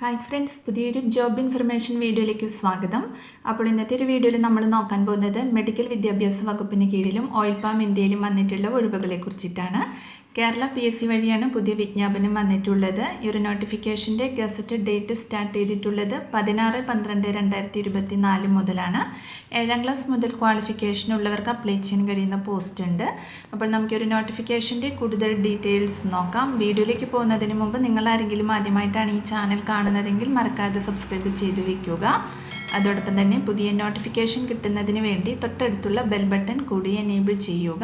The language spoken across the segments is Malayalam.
ഹായ് ഫ്രണ്ട്സ്, പുതിയൊരു ജോബ് ഇൻഫർമേഷൻ വീഡിയോയിലേക്ക് സ്വാഗതം. അപ്പോൾ ഇന്നത്തെ ഒരു വീഡിയോയിൽ നമ്മൾ നോക്കാൻ പോകുന്നത് മെഡിക്കൽ വിദ്യാഭ്യാസ വകുപ്പിന് കീഴിലും ഓയിൽ പാം ഇന്ത്യയിലും വന്നിട്ടുള്ള ഒഴിവുകളെ കുറിച്ചിട്ടാണ്. കേരള PSC വഴിയാണ് പുതിയ വിജ്ഞാപനം വന്നിട്ടുള്ളത്. ഈ ഒരു നോട്ടിഫിക്കേഷൻ്റെ ഗസറ്റ് ഡേറ്റ് സ്റ്റാർട്ട് ചെയ്തിട്ടുള്ളത് 16/12/2024 മുതലാണ്. 7ാം ക്ലാസ് മുതൽ ക്വാളിഫിക്കേഷൻ ഉള്ളവർക്ക് അപ്ലൈ ചെയ്യാൻ കഴിയുന്ന പോസ്റ്റ് ഉണ്ട്. അപ്പോൾ നമുക്കൊരു നോട്ടിഫിക്കേഷൻ്റെ കൂടുതൽ ഡീറ്റെയിൽസ് നോക്കാം. വീഡിയോയിലേക്ക് പോകുന്നതിന് മുമ്പ് നിങ്ങൾ ആരെങ്കിലും ആദ്യമായിട്ടാണ് ഈ ചാനൽ കാണുന്നതെങ്കിൽ മറക്കാതെ സബ്സ്ക്രൈബ് ചെയ്ത് വയ്ക്കുക. അതോടൊപ്പം തന്നെ പുതിയ നോട്ടിഫിക്കേഷൻ കിട്ടുന്നതിന് വേണ്ടി തൊട്ടടുത്തുള്ള ബെൽ ബട്ടൺ കൂടി എനേബിൾ ചെയ്യുക.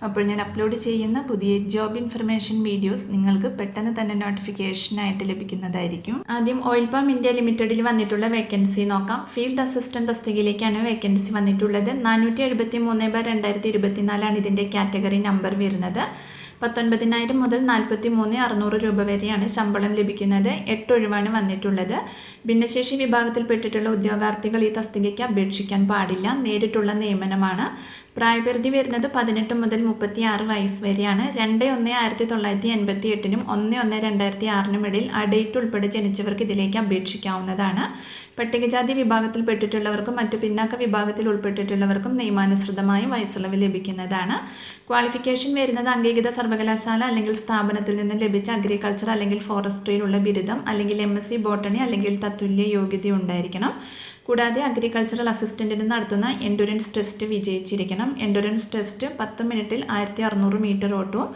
അപ്പോൾ ഞാൻ അപ്ലോഡ് ചെയ്യുന്ന പുതിയ ജോബ് ഇൻഫർമേഷൻ വീഡിയോസ് നിങ്ങൾക്ക് പെട്ടെന്ന് തന്നെ നോട്ടിഫിക്കേഷനായിട്ട് ലഭിക്കുന്നതായിരിക്കും. ആദ്യം ഓയിൽ പാം ഇന്ത്യ ലിമിറ്റഡിൽ വന്നിട്ടുള്ള വേക്കൻസി നോക്കാം. ഫീൽഡ് അസിസ്റ്റന്റ് തസ്തികയിലേക്കാണ് വേക്കൻസി വന്നിട്ടുള്ളത്. 473/2024 ഇതിൻ്റെ കാറ്റഗറി നമ്പർ വരുന്നത്. 19,000 മുതൽ 43,600 രൂപ വരെയാണ് ശമ്പളം ലഭിക്കുന്നത്. 8 ഒഴിവാണ് വന്നിട്ടുള്ളത്. ഭിന്നശേഷി വിഭാഗത്തിൽപ്പെട്ടിട്ടുള്ള ഉദ്യോഗാർത്ഥികൾ ഈ തസ്തികയ്ക്ക് അപേക്ഷിക്കാൻ പാടില്ല. നേരിട്ടുള്ള നിയമനമാണ്. പ്രായപരിധി വരുന്നത് 18 മുതൽ 36 വയസ്സ് വരെയാണ്. 2/1/1988 1/1/2006 ഇടയിൽ ആ ഡേറ്റ് ഉൾപ്പെടെ ജനിച്ചവർക്ക് ഇതിലേക്ക് അപേക്ഷിക്കാവുന്നതാണ്. പട്ടികജാതി വിഭാഗത്തിൽപ്പെട്ടിട്ടുള്ളവർക്കും മറ്റു പിന്നാക്ക വിഭാഗത്തിൽ ഉൾപ്പെട്ടിട്ടുള്ളവർക്കും നിയമാനുസൃതമായി വയസ്സിളവ് ലഭിക്കുന്നതാണ്. ക്വാളിഫിക്കേഷൻ വരുന്നത് അംഗീകൃത സർവകലാശാല അല്ലെങ്കിൽ സ്ഥാപനത്തിൽ നിന്ന് ലഭിച്ച അഗ്രികൾച്ചർ അല്ലെങ്കിൽ ഫോറസ്ട്രിയിലുള്ള ബിരുദം അല്ലെങ്കിൽ MSc ബോട്ടണി അല്ലെങ്കിൽ തത്തുല്യ യോഗ്യത ഉണ്ടായിരിക്കണം. കൂടാതെ അഗ്രികൾച്ചറൽ അസിസ്റ്റൻറ്റിന് നടത്തുന്ന എൻഡുറൻസ് ടെസ്റ്റ് വിജയിച്ചിരിക്കണം. എൻഡുറൻസ് ടെസ്റ്റ് 10 മിനിറ്റിൽ 1600 മീറ്റർ ഓട്ടവും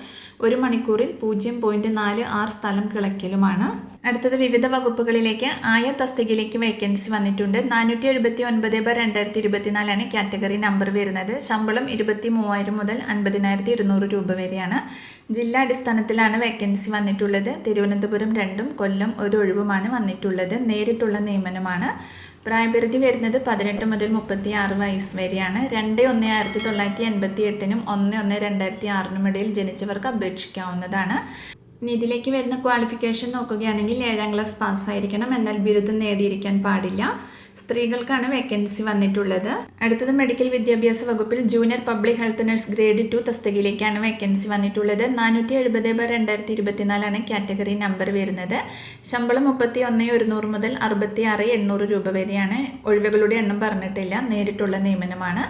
1 മണിക്കൂറിൽ 0.46 സ്ഥലം കിളയ്ക്കലുമാണ്. അടുത്തത് വിവിധ വകുപ്പുകളിലേക്ക് ആയ തസ്തികയിലേക്ക് വേക്കൻസി വന്നിട്ടുണ്ട്. 479/2024 കാറ്റഗറി നമ്പർ വരുന്നത്. ശമ്പളം 23,000 മുതൽ 50,200 രൂപ വരെയാണ്. ജില്ലാ അടിസ്ഥാനത്തിലാണ് വേക്കൻസി വന്നിട്ടുള്ളത്. തിരുവനന്തപുരം 2ഉം കൊല്ലം 1 ഒഴിവുമാണ് വന്നിട്ടുള്ളത്. നേരിട്ടുള്ള നിയമനമാണ്. പ്രായപരിധി വരുന്നത് 18 മുതൽ 36 വയസ്സ് വരെയാണ്. 2/1/1988 1/1/2006 ഇടയിൽ ജനിച്ചവർക്ക് അപേക്ഷിക്കാവുന്നതാണ്. ഇനി ഇതിലേക്ക് വരുന്ന ക്വാളിഫിക്കേഷൻ നോക്കുകയാണെങ്കിൽ 7ാം ക്ലാസ് പാസ്സായിരിക്കണം. എന്നാൽ ബിരുദം നേടിയിരിക്കാൻ പാടില്ല. സ്ത്രീകൾക്കാണ് വേക്കൻസി വന്നിട്ടുള്ളത്. അടുത്തത് മെഡിക്കൽ വിദ്യാഭ്യാസ വകുപ്പിൽ junior public health nurse grade 2 തസ്തികയിലേക്കാണ് വേക്കൻസി വന്നിട്ടുള്ളത്. 470/2024 കാറ്റഗറി നമ്പർ വരുന്നത്. ശമ്പളം 31,100 മുതൽ 66,800 രൂപ വരെയാണ്. ഒഴിവുകളുടെ എണ്ണം പറഞ്ഞിട്ടില്ല. നേരിട്ടുള്ള നിയമനമാണ്.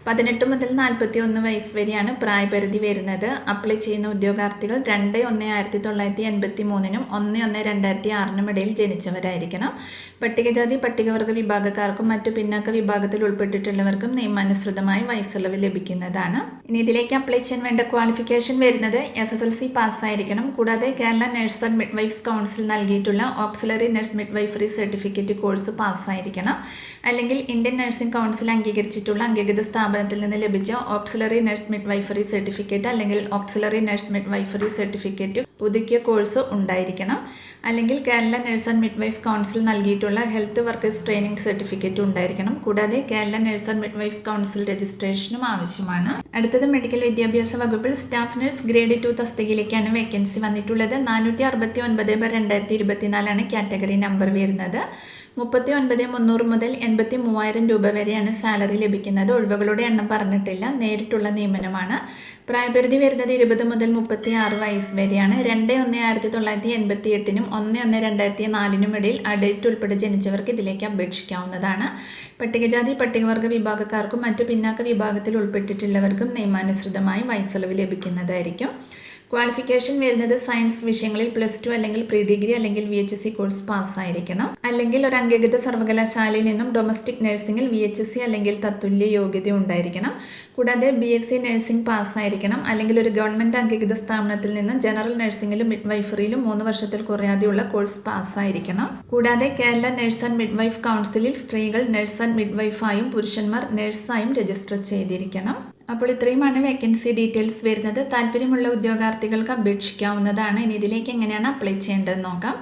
18 മുതൽ 41 വയസ്സ് വരെയാണ് പ്രായപരിധി വരുന്നത്. അപ്ലൈ ചെയ്യുന്ന ഉദ്യോഗാർത്ഥികൾ 2/1/1983 1/1/2006 ഇടയിൽ ജനിച്ചവരായിരിക്കണം. പട്ടികജാതി പട്ടികവർഗ വിഭാഗക്കാർക്കും മറ്റു പിന്നാക്ക വിഭാഗത്തിൽ ഉൾപ്പെട്ടിട്ടുള്ളവർക്കും നിയമാനുസൃതമായി വയസ്സിളവ് ലഭിക്കുന്നതാണ്. ഇനി ഇതിലേക്ക് അപ്ലൈ ചെയ്യാൻ വേണ്ട ക്വാളിഫിക്കേഷൻ വരുന്നത് SSLC പാസ്സായിരിക്കണം. കൂടാതെ Kerala nurse and midwives council നൽകിയിട്ടുള്ള auxiliary nurse midwifery certificate course പാസ്സായിരിക്കണം. അല്ലെങ്കിൽ ഇന്ത്യൻ നഴ്സിംഗ് കൗൺസിൽ അംഗീകരിച്ചിട്ടുള്ള അംഗീകൃത സ്ഥാപനത്തിൽ നിന്ന് ലഭിച്ച ഓക്സിലറി നഴ്സ് മിഡ്വൈഫറി സർട്ടിഫിക്കറ്റ് അല്ലെങ്കിൽ ഓക്സിലറി നഴ്സ് മിഡ്വൈഫറി സർട്ടിഫിക്കറ്റ് പുതുക്കിയ കോഴ്സ് ഉണ്ടായിരിക്കണം. അല്ലെങ്കിൽ Kerala nurse and midwives council നൽകിയിട്ടുള്ള ഹെൽത്ത് വർക്കേഴ്സ് ട്രെയിനിങ് സർട്ടിഫിക്കറ്റ് ഉണ്ടായിരിക്കണം. കൂടാതെ Kerala nurse and midwives council രജിസ്ട്രേഷനും ആവശ്യമാണ്. അടുത്തത് മെഡിക്കൽ വിദ്യാഭ്യാസ വകുപ്പിൽ സ്റ്റാഫ് നഴ്സ് ഗ്രേഡ് 2 തസ്തികയിലേക്കാണ് വേക്കൻസി വന്നിട്ടുള്ളത്. 469/2024 കാറ്റഗറി നമ്പർ വരുന്നത്. 39,300 മുതൽ 83,000 രൂപ വരെയാണ് സാലറി ലഭിക്കുന്നത്. ഒഴിവുകളുടെ എണ്ണം പറഞ്ഞിട്ടില്ല. നേരിട്ടുള്ള നിയമനമാണ്. പ്രായപരിധി വരുന്നത് 20 മുതൽ 36 വയസ്സ് വരെയാണ്. 2/1/1988 1/1/2004 ഇടയിൽ ആ ഡേറ്റ് ഉൾപ്പെടെ ജനിച്ചവർക്ക് ഇതിലേക്ക് അപേക്ഷിക്കാവുന്നതാണ്. പട്ടികജാതി പട്ടികവർഗ വിഭാഗക്കാർക്കും മറ്റു പിന്നാക്ക വിഭാഗത്തിൽ ഉൾപ്പെട്ടിട്ടുള്ളവർക്കും നിയമാനുസൃതമായി വയസ്സിളവ് ലഭിക്കുന്നതായിരിക്കും. ക്വാളിഫിക്കേഷൻ വരുന്നത് സയൻസ് വിഷയങ്ങളിൽ +2 അല്ലെങ്കിൽ പ്രീ ഡിഗ്രി അല്ലെങ്കിൽ VHSC കോഴ്സ് പാസ്സായിരിക്കണം. അല്ലെങ്കിൽ ഒരു അംഗീകൃത സർവകലാശാലയിൽ നിന്നും ഡൊമസ്റ്റിക് നഴ്സിംഗിൽ VHSC അല്ലെങ്കിൽ തത്തുല്യ യോഗ്യത ഉണ്ടായിരിക്കണം. കൂടാതെ BSc നഴ്സിംഗ് പാസ്സായിരിക്കണം. അല്ലെങ്കിൽ ഒരു ഗവൺമെൻറ് അംഗീകൃത സ്ഥാപനത്തിൽ നിന്ന് ജനറൽ നഴ്സിംഗിലും മിഡ്വൈഫറിയിലും 3 വർഷത്തിൽ കുറയാതെയുള്ള കോഴ്സ് പാസ്സായിരിക്കണം. കൂടാതെ കേരള നഴ്സ് ആൻഡ് മിഡ്വൈഫ് കൗൺസിലിൽ സ്ത്രീകൾ നഴ്സ് ആൻഡ് മിഡ്വൈഫായും പുരുഷന്മാർ നഴ്സായും രജിസ്റ്റർ ചെയ്തിരിക്കണം. അപ്പോൾ ഇത്രയുമാണ് വേക്കൻസി ഡീറ്റെയിൽസ് വരുന്നത്. താല്പര്യമുള്ള ഉദ്യോഗാർത്ഥികൾക്ക് അപേക്ഷിക്കാവുന്നതാണ്. ഇനി ഇതിലേക്ക് എങ്ങനെയാണ് അപ്ലൈ ചെയ്യേണ്ടതെന്ന് നോക്കാം.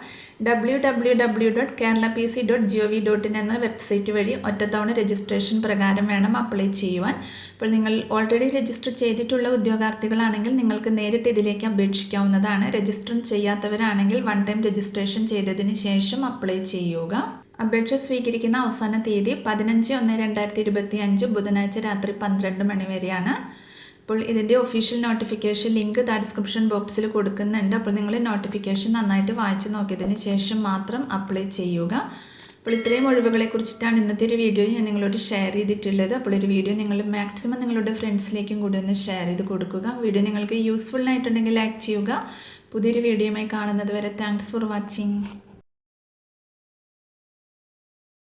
www.keralapc.gov.in എന്ന വെബ്സൈറ്റ് വഴി ഒറ്റത്തവണ രജിസ്ട്രേഷൻ പ്രകാരം വേണം അപ്ലൈ ചെയ്യുവാൻ. അപ്പോൾ നിങ്ങൾ ഓൾറെഡി രജിസ്റ്റർ ചെയ്തിട്ടുള്ള ഉദ്യോഗാർത്ഥികളാണെങ്കിൽ നിങ്ങൾക്ക് നേരിട്ട് ഇതിലേക്ക് അപേക്ഷിക്കാവുന്നതാണ്. രജിസ്റ്റർ ചെയ്യാത്തവരാണെങ്കിൽ 1 ടൈം രജിസ്ട്രേഷൻ ചെയ്തതിന് ശേഷം അപ്ലൈ ചെയ്യുക. അപേക്ഷ സ്വീകരിക്കുന്ന അവസാന തീയതി 15/1/2025 ബുധനാഴ്ച രാത്രി 12 മണി വരെയാണ്. അപ്പോൾ ഇതിൻ്റെ ഒഫീഷ്യൽ നോട്ടിഫിക്കേഷൻ ലിങ്ക് ഡിസ്ക്രിപ്ഷൻ ബോക്സിൽ കൊടുക്കുന്നുണ്ട്. അപ്പോൾ നിങ്ങൾ നോട്ടിഫിക്കേഷൻ നന്നായിട്ട് വായിച്ച് നോക്കിയതിന് ശേഷം മാത്രം അപ്ലൈ ചെയ്യുക. അപ്പോൾ ഇത്രയും ഒഴിവുകളെ കുറിച്ചിട്ടാണ് ഇന്നത്തെ ഒരു വീഡിയോയിൽ ഞാൻ നിങ്ങളോട് ഷെയർ ചെയ്തിട്ടുള്ളത്. അപ്പോൾ ഒരു വീഡിയോ നിങ്ങൾ മാക്സിമം നിങ്ങളുടെ ഫ്രണ്ട്സിലേക്കും കൂടി ഒന്ന് ഷെയർ ചെയ്ത് കൊടുക്കുക. വീഡിയോ നിങ്ങൾക്ക് യൂസ്ഫുൾ ആയിട്ടുണ്ടെങ്കിൽ ലൈക്ക് ചെയ്യുക. പുതിയൊരു വീഡിയോയുമായി കാണുന്നത് വരെ താങ്ക്സ് ഫോർ വാച്ചിങ്.